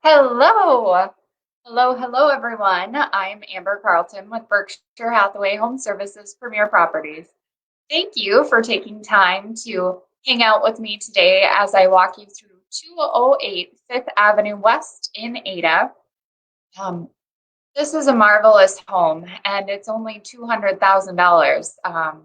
Hello. Hello, everyone. I'm Amber Carlton with Berkshire Hathaway HomeServices Premier Properties. Thank you for taking time to hang out with me today as I walk you through 208 Fifth Avenue West in Ada. Um, this is a marvelous home, and it's only $200,000.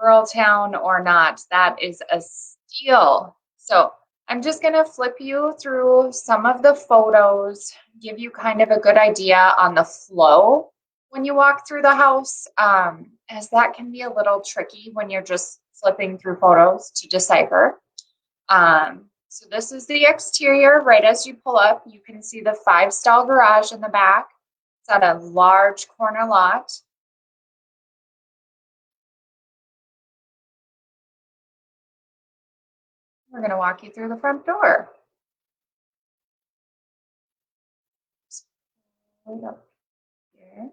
Rural town or not, that is a steal. So I'm just going to flip you through some of the photos, give you kind of a good idea on the flow when you walk through the house, as that can be a little tricky when you're just flipping through photos to decipher. So this is the exterior. Right as you pull up, you can see the 5-stall garage in the back. It's on a large corner lot. We're going to walk you through the front door. Up here.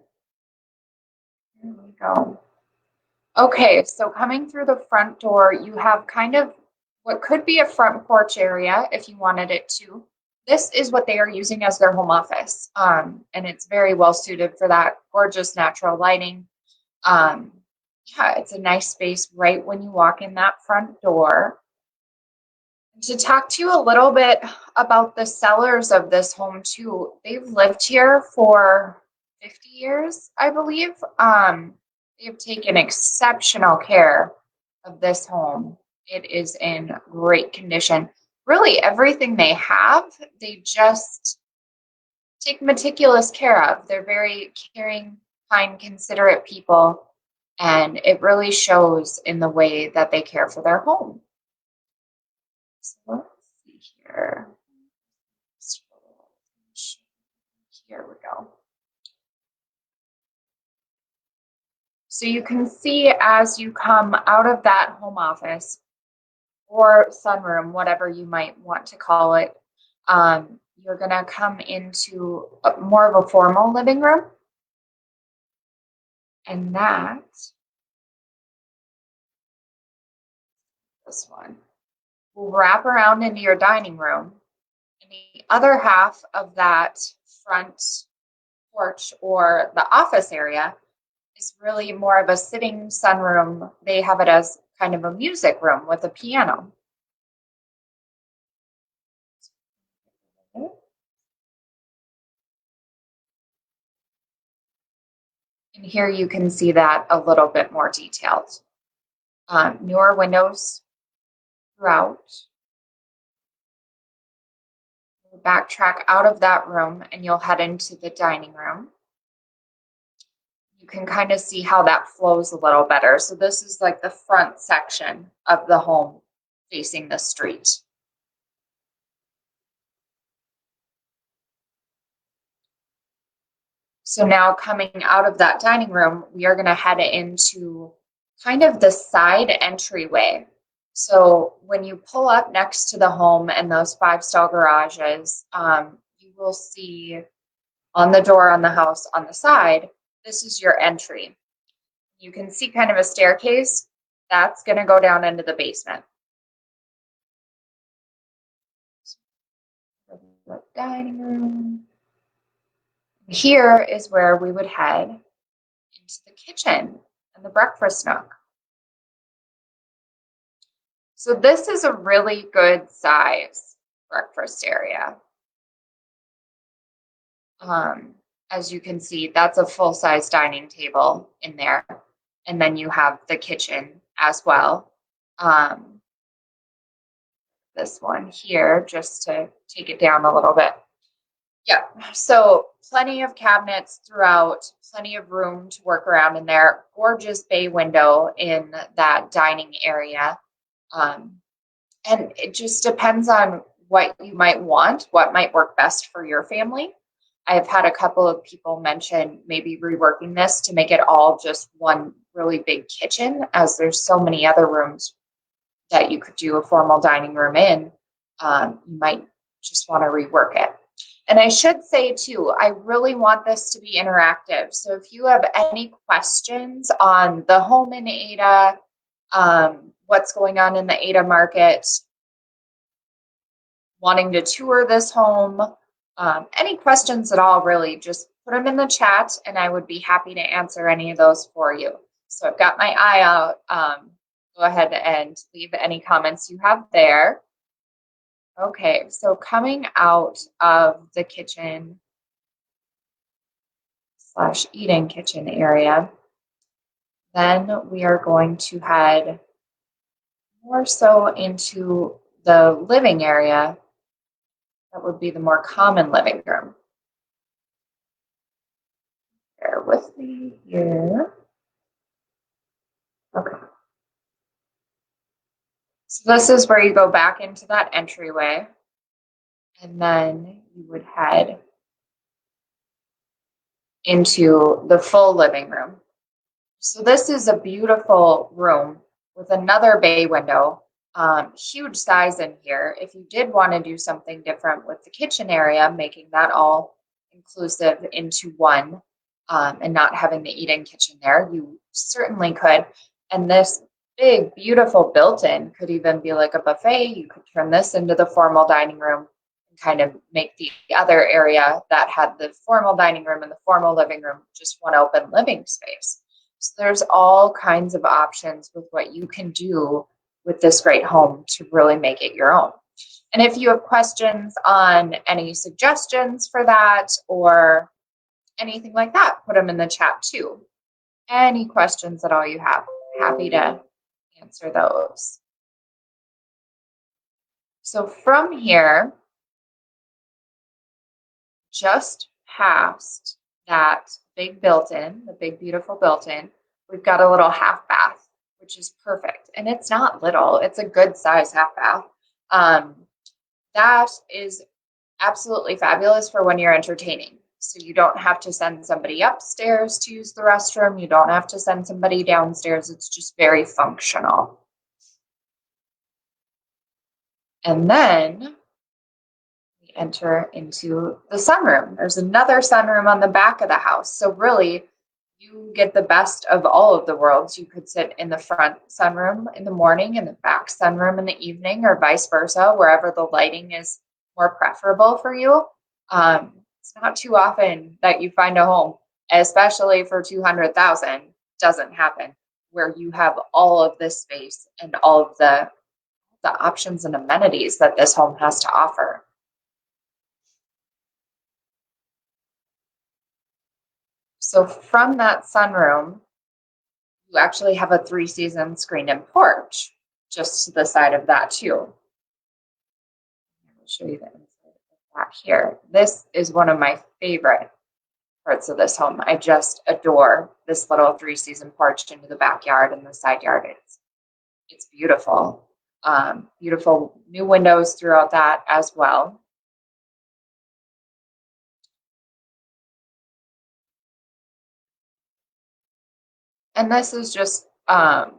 Here we go. Okay, so coming through the front door, you have kind of what could be a front porch area if you wanted it to. This is what they are using as their home office, and it's very well suited for that gorgeous natural lighting. Yeah, it's a nice space right when you walk in that front door. To talk to you a little bit about the sellers of this home too, they've lived here for 50 years, I believe. They've taken exceptional care of this home. It is in great condition. Really, everything they have, they just take meticulous care of. They're very caring, kind, considerate people, and it really shows in the way that they care for their home. So let's see here. Here we go. So you can see as you come out of that home office or sunroom, whatever you might want to call it, you're going to come into more of a formal living room. And this one, will wrap around into your dining room. And the other half of that front porch or the office area is really more of a sitting sunroom. They have it as kind of a music room with a piano. And here you can see that a little bit more detailed. Newer windows throughout. We'll backtrack out of that room and you'll head into the dining room. You can kind of see how that flows a little better. So this is like the front section of the home facing the street. So now coming out of that dining room, we are going to head into kind of the side entryway. So when you pull up next to the home and those 5-stall garages, you will see on the door on the house on the side, this is your entry. You can see kind of a staircase that's going to go down into the basement. The dining room. Here is where we would head into the kitchen and the breakfast nook. So this is a really good size breakfast area. As you can see, that's a full-size dining table in there. And then you have the kitchen as well. This one here, just to take it down a little bit. Yeah, so plenty of cabinets throughout, plenty of room to work around in there. Gorgeous bay window in that dining area. And it just depends on what you might want, what might work best for your family. I've had a couple of people mention maybe reworking this to make it all just one really big kitchen, as there's so many other rooms that you could do a formal dining room in. You might just want to rework it. And I should say too, I really want this to be interactive. So if you have any questions on the home in Ada, what's going on in the Ada market, wanting to tour this home, Any questions at all, really, just put them in the chat and I would be happy to answer any of those for you. So I've got my eye out. Go ahead and leave any comments you have there. Okay, so coming out of the kitchen / eating kitchen area, then we are going to head more so into the living area. That would be the more common living room. Bear with me here. Okay. So this is where you go back into that entryway, and then you would head into the full living room. So this is a beautiful room with another bay window, huge size in here. If you did want to do something different with the kitchen area, making that all inclusive into one, and not having the eat-in kitchen there, you certainly could. And this big, beautiful built-in could even be like a buffet. You could turn this into the formal dining room and kind of make the other area that had the formal dining room and the formal living room just one open living space. So there's all kinds of options with what you can do with this great home to really make it your own. And if you have questions on any suggestions for that or anything like that, put them in the chat too. Any questions at all you have, happy to answer those. So from here, just past that big built-in, the big beautiful built-in, we've got a little half bath, which is perfect. And it's not little, it's a good size half bath. That is absolutely fabulous for when you're entertaining. So you don't have to send somebody upstairs to use the restroom. You don't have to send somebody downstairs. It's just very functional. And then we enter into the sunroom. There's another sunroom on the back of the house. So really, you get the best of all of the worlds. You could sit in the front sunroom in the morning and the back sunroom in the evening, or vice versa, wherever the lighting is more preferable for you. It's not too often that you find a home, especially for $200,000, doesn't happen, where you have all of this space and all of the options and amenities that this home has to offer. So from that sunroom, you actually have a 3-season screened-in porch just to the side of that too. I'll show you the inside of that here. This is one of my favorite parts of this home. I just adore this little 3-season porch into the backyard and the side yard. It's beautiful. Beautiful new windows throughout that as well. And this is just, that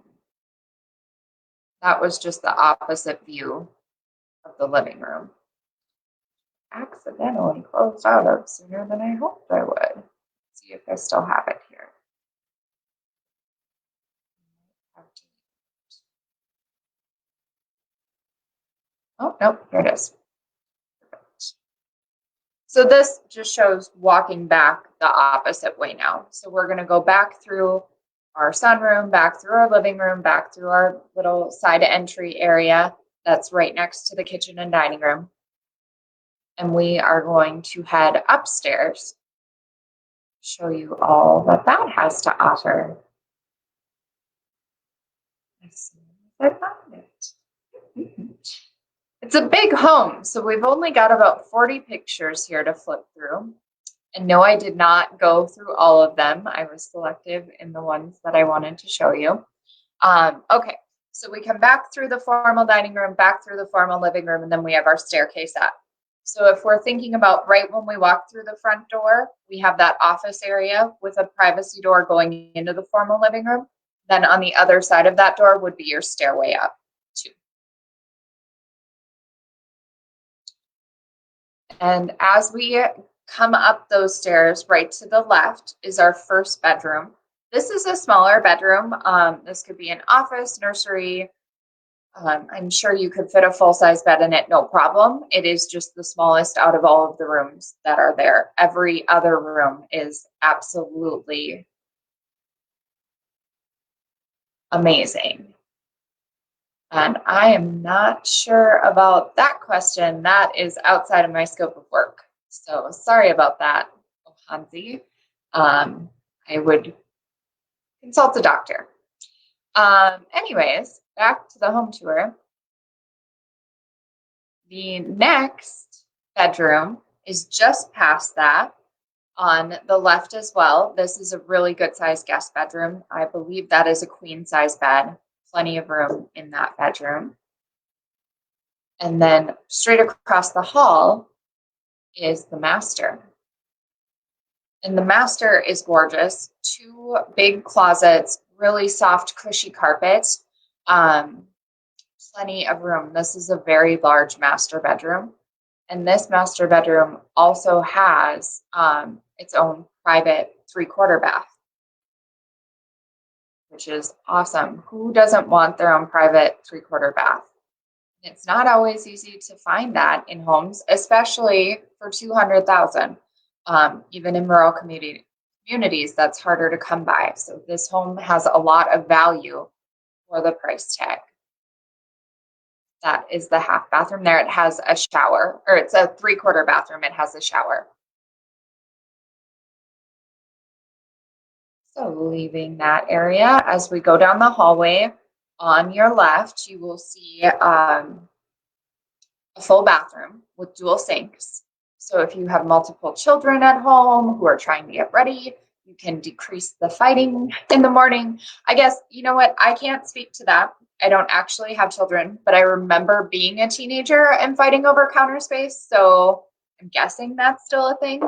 was just the opposite view of the living room. Accidentally closed out of sooner than I hoped I would. Let's see if I still have it here. Oh, nope, here it is. Perfect. So this just shows walking back the opposite way now. So we're going to go back through our sunroom, back through our living room, back through our little side entry area that's right next to the kitchen and dining room. And we are going to head upstairs, show you all that that has to offer. As soon as I found it. It's a big home, so we've only got about 40 pictures here to flip through. And no, I did not go through all of them. I was selective in the ones that I wanted to show you. Okay, so we come back through the formal dining room, back through the formal living room, and then we have our staircase up. So if we're thinking about right when we walk through the front door, we have that office area with a privacy door going into the formal living room. Then on the other side of that door would be your stairway up too. And as we come up those stairs, right to the left is our first bedroom. This is a smaller bedroom. This could be an office, nursery, I'm sure you could fit a full-size bed in it, no problem. It is just the smallest out of all of the rooms that are there. Every other room is absolutely amazing. And I am not sure about that question. That is outside of my scope of work. So sorry about that, Hansi. I would consult a doctor. Anyways, back to the home tour. The next bedroom is just past that on the left as well. This is a really good sized guest bedroom. I believe that is a queen size bed. Plenty of room in that bedroom. And then straight across the hall is the master. And the master is gorgeous. 2 big closets, really soft, cushy carpets. Plenty of room. This is a very large master bedroom. And this master bedroom also has its own private 3/4 bath, which is awesome. Who doesn't want their own private 3/4 bath? It's not always easy to find that in homes, especially for $200,000. Even in rural communities, that's harder to come by. So this home has a lot of value for the price tag. That is the half bathroom there. It has a shower, or it's a 3/4 bathroom. It has a shower. So leaving that area, as we go down the hallway, on your left, you will see a full bathroom with dual sinks. So if you have multiple children at home who are trying to get ready, you can decrease the fighting in the morning. I guess, you know what? I can't speak to that. I don't actually have children, but I remember being a teenager and fighting over counter space. So I'm guessing that's still a thing.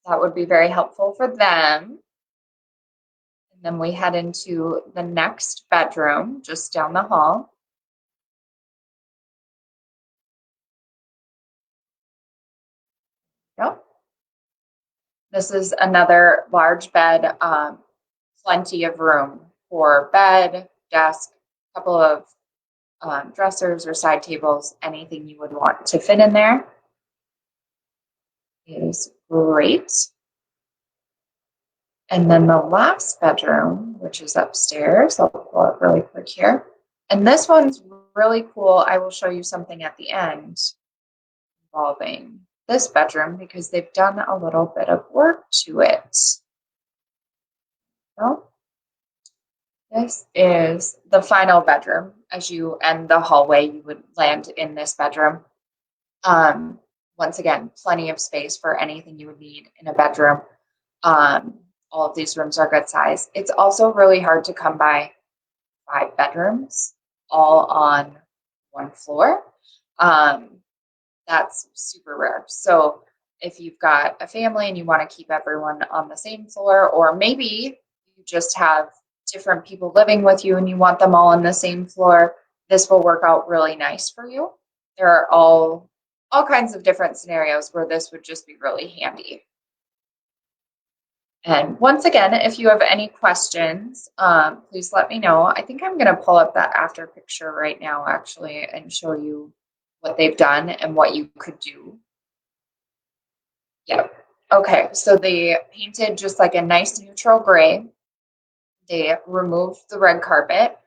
That would be very helpful for them. And then we head into the next bedroom just down the hall. Yep. This is another large bed, plenty of room for bed, desk, couple of dressers or side tables, anything you would want to fit in there is great. And then the last bedroom, which is upstairs, I'll pull up really quick here. And this one's really cool. I will show you something at the end involving this bedroom because they've done a little bit of work to it. So this is the final bedroom. As you end the hallway, you would land in this bedroom. Once again, plenty of space for anything you would need in a bedroom. All of these rooms are good size. It's also really hard to come by 5 bedrooms all on one floor. That's super rare. So if you've got a family and you want to keep everyone on the same floor, or maybe you just have different people living with you and you want them all on the same floor, this will work out really nice for you. There are all kinds of different scenarios where this would just be really handy. And once again, if you have any questions, please let me know. I think I'm going to pull up that after picture right now, actually, and show you what they've done and what you could do. Yep. Okay, so they painted just like a nice neutral gray. They removed the red carpet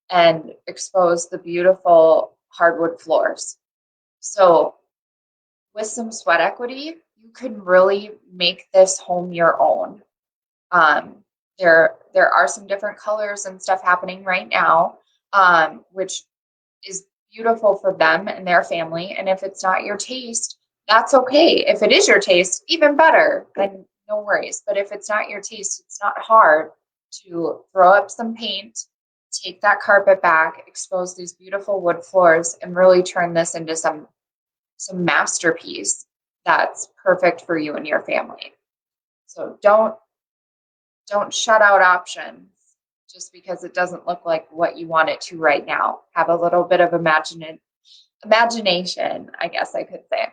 and exposed the beautiful hardwood floors. So with some sweat equity, you can really make this home your own. There are some different colors and stuff happening right now, which is beautiful for them and their family. And if it's not your taste, that's okay. If it is your taste, even better, then no worries. But if it's not your taste, it's not hard to throw up some paint, take that carpet back, expose these beautiful wood floors, and really turn this into some masterpiece that's perfect for you and your family. So don't shut out options just because it doesn't look like what you want it to right now. Have a little bit of imagination, I guess I could say.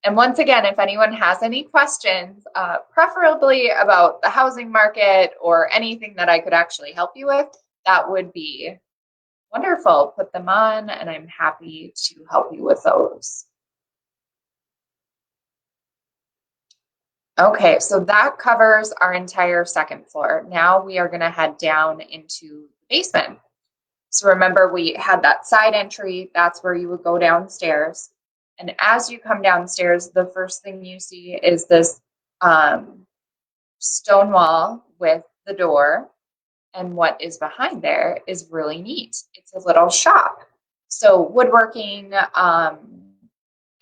And once again, if anyone has any questions, preferably about the housing market or anything that I could actually help you with, that would be Wonderful. Put them on, and I'm happy to help you with those. Okay, so that covers our entire second floor. Now we are going to head down into the basement. So remember, we had that side entry. That's where you would go downstairs. And as you come downstairs, the first thing you see is this stone wall with the door. And what is behind there is really neat. It's a little shop. So woodworking,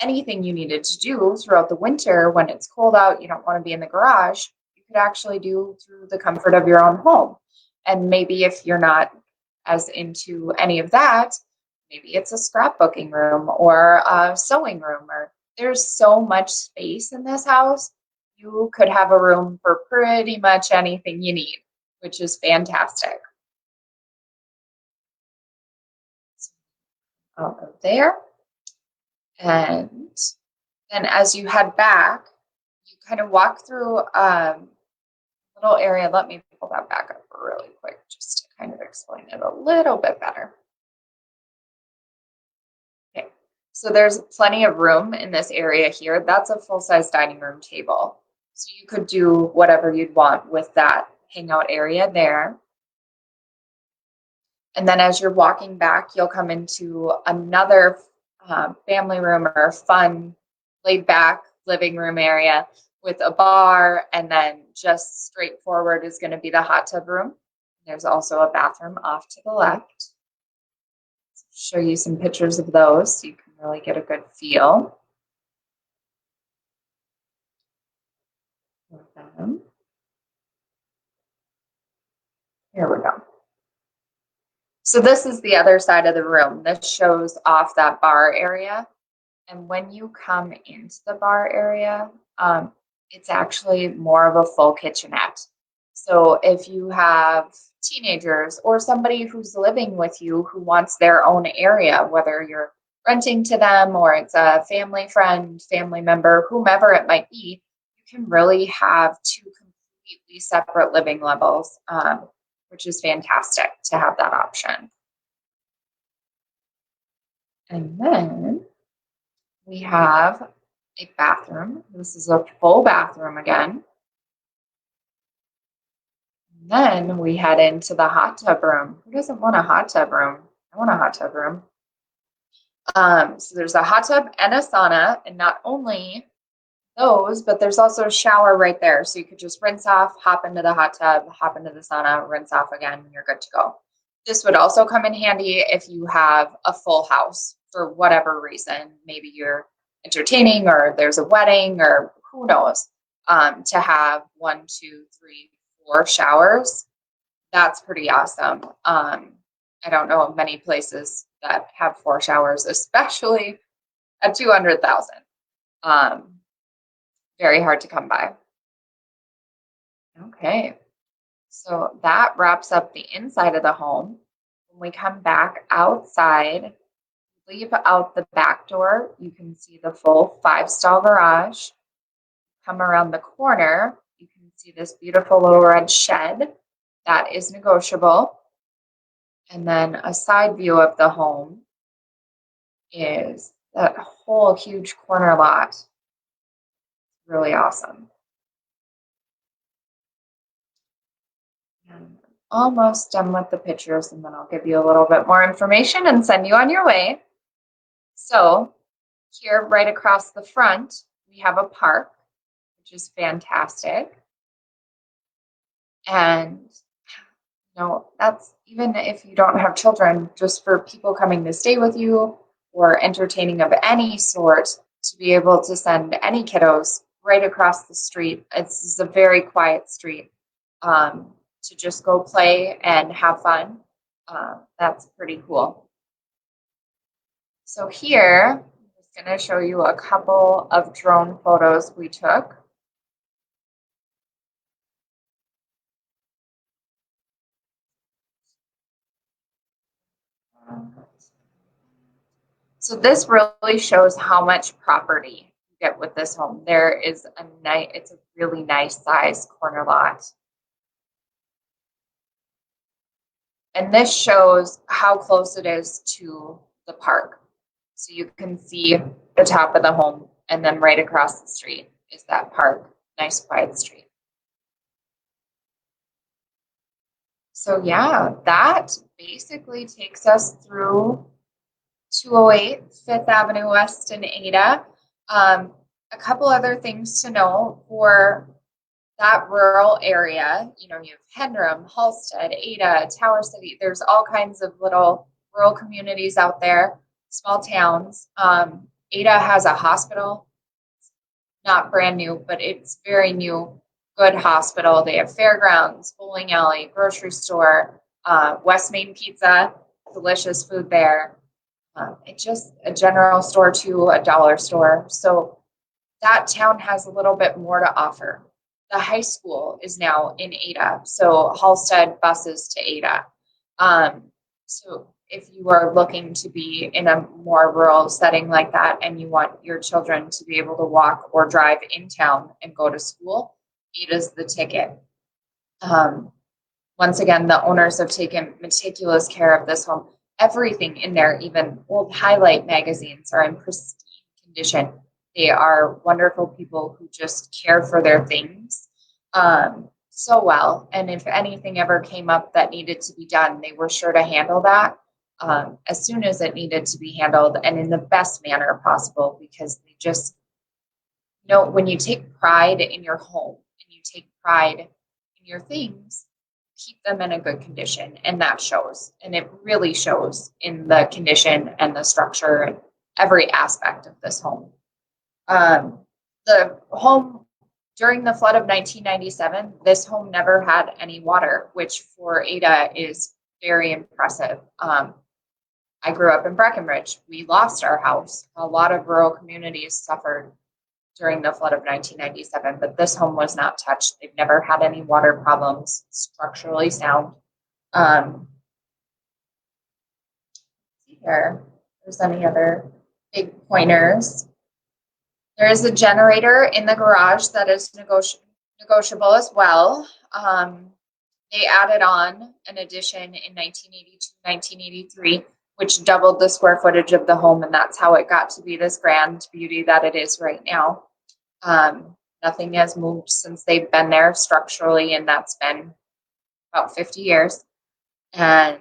anything you needed to do throughout the winter when it's cold out, you don't want to be in the garage, you could actually do through the comfort of your own home. And maybe if you're not as into any of that, maybe it's a scrapbooking room or a sewing room, or there's so much space in this house. You could have a room for pretty much anything you need, which is fantastic. I'll go there. And then as you head back, you kind of walk through a little area. Let me pull that back up really quick just to kind of explain it a little bit better. Okay, so there's plenty of room in this area here. That's a full-size dining room table. So you could do whatever you'd want with that hangout area there. And then as you're walking back, you'll come into another family room or fun, laid back living room area with a bar, and then just straight forward is going to be the hot tub room. There's also a bathroom off to the left. Show you some pictures of those so you can really get a good feel of them. Here we go. So this is the other side of the room. This shows off that bar area. And when you come into the bar area, it's actually more of a full kitchenette. So if you have teenagers or somebody who's living with you who wants their own area, whether you're renting to them or it's a family friend, family member, whomever it might be, you can really have two completely separate living levels, which is fantastic to have that option. And then we have a bathroom. This is a full bathroom again. And then we head into the hot tub room. Who doesn't want a hot tub room? I want a hot tub room. So there's a hot tub and a sauna, and not only those, but there's also a shower right there. So you could just rinse off, hop into the hot tub, hop into the sauna, rinse off again, and you're good to go. This would also come in handy if you have a full house for whatever reason. Maybe you're entertaining or there's a wedding or who knows, to have 1, 2, 3, 4 showers. That's pretty awesome. I don't know of many places that have 4 showers, especially at 200,000. Very hard to come by. Okay, so that wraps up the inside of the home. When we come back outside, leave out the back door, you can see the full 5-stall garage. Come around the corner, you can see this beautiful little red shed. That is negotiable. And then a side view of the home is that whole huge corner lot. Really awesome. And almost done with the pictures, and then I'll give you a little bit more information and send you on your way. So here right across the front, we have a park, which is fantastic. And that's even if you don't have children, just for people coming to stay with you or entertaining of any sort, to be able to send any kiddos right across the street. It's a very quiet street, to just go play and have fun. That's pretty cool. So here, I'm just going to show you a couple of drone photos we took. So this really shows how much property you get with this home. There is it's a really nice size corner lot. And this shows how close it is to the park. So you can see the top of the home, and then right across the street is that park. Nice quiet street. So yeah, that basically takes us through 208 Fifth Avenue West in Ada. A couple other things to know for that rural area. You know, you have Henram, Halstead, Ada, Tower City. There's all kinds of little rural communities out there, small towns. Ada has a hospital, not brand new, but it's very new, good hospital. They have fairgrounds, bowling alley, grocery store, West Main Pizza, delicious food there. It's just a general store too, a dollar store. So that town has a little bit more to offer. The high school is now in Ada, so Halstead buses to Ada. So if you are looking to be in a more rural setting like that and you want your children to be able to walk or drive in town and go to school, Ada's the ticket. Once again, the owners have taken meticulous care of this home. Everything in there, even old highlight magazines, are in pristine condition. They are wonderful people who just care for their things so well. And if anything ever came up that needed to be done, they were sure to handle that as soon as it needed to be handled and in the best manner possible, because they just know when you take pride in your home and you take pride in your things, keep them in a good condition. And that shows. And it really shows in the condition and the structure and every aspect of this home. The home during the flood of 1997, this home never had any water, which for Ada is very impressive. I grew up in Breckenridge. We lost our house. A lot of rural communities suffered during the flood of 1997, but this home was not touched. They've never had any water problems, structurally sound. See here, if there's any other big pointers. There is a generator in the garage that is negotiable as well. They added on an addition in 1982, 1983, which doubled the square footage of the home, and that's how it got to be this grand beauty that it is right now. Nothing has moved since they've been there structurally, and that's been about 50 years. And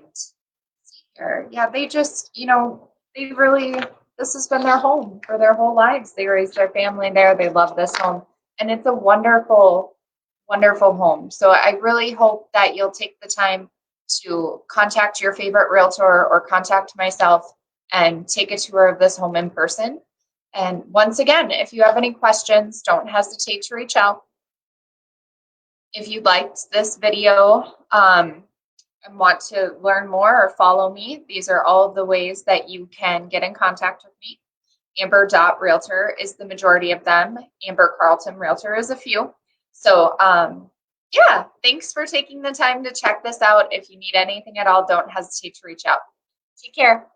here, yeah, they just, you know, they really, this has been their home for their whole lives. They raised their family there. They love this home, and it's a wonderful, wonderful home. So I really hope that you'll take the time to contact your favorite realtor or contact myself and take a tour of this home in person. And once again, if you have any questions, don't hesitate to reach out. If you liked this video and want to learn more or follow me, these are all of the ways that you can get in contact with me. Amber.realtor is the majority of them. ACarlton Realtor is a few. So yeah, thanks for taking the time to check this out. If you need anything at all, don't hesitate to reach out. Take care.